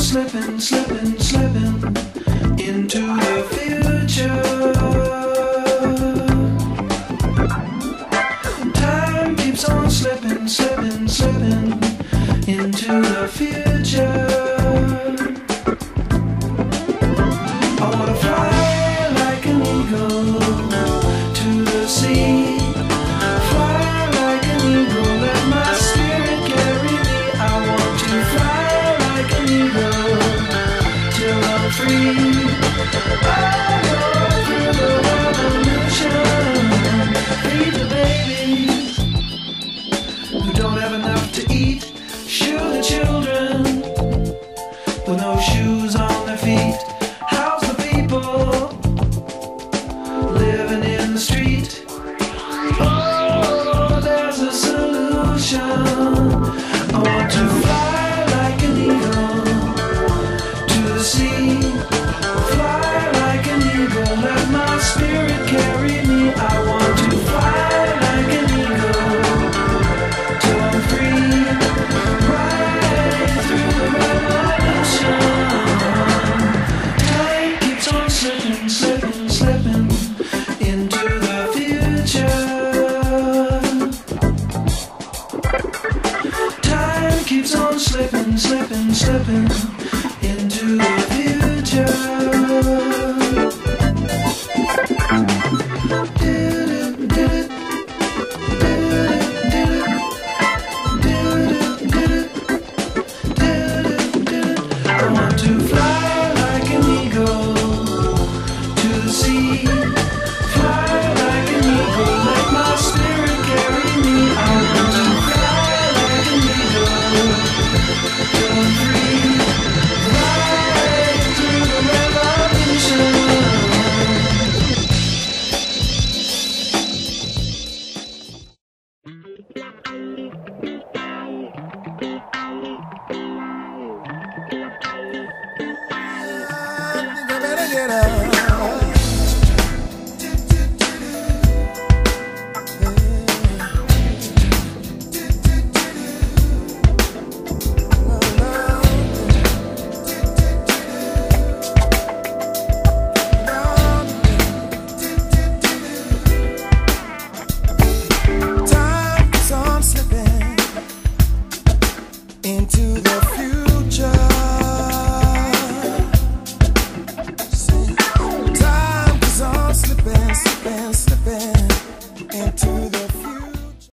Slipping, slipping, slipping into the future. Time keeps on slipping, slipping, slipping into the future. I wanna fly like an eagle to the sea. Fly like an eagle, let my spirit carry me. I want to fly like an eagle till I'm free. I go through the revolution. Feed the babies who don't have enough to eat. Shoe the children with no shoes on their feet. House the people living in the street. Oh, there's a solution. I want to fly like an eagle to the sea. Fly like an eagle, let my spirit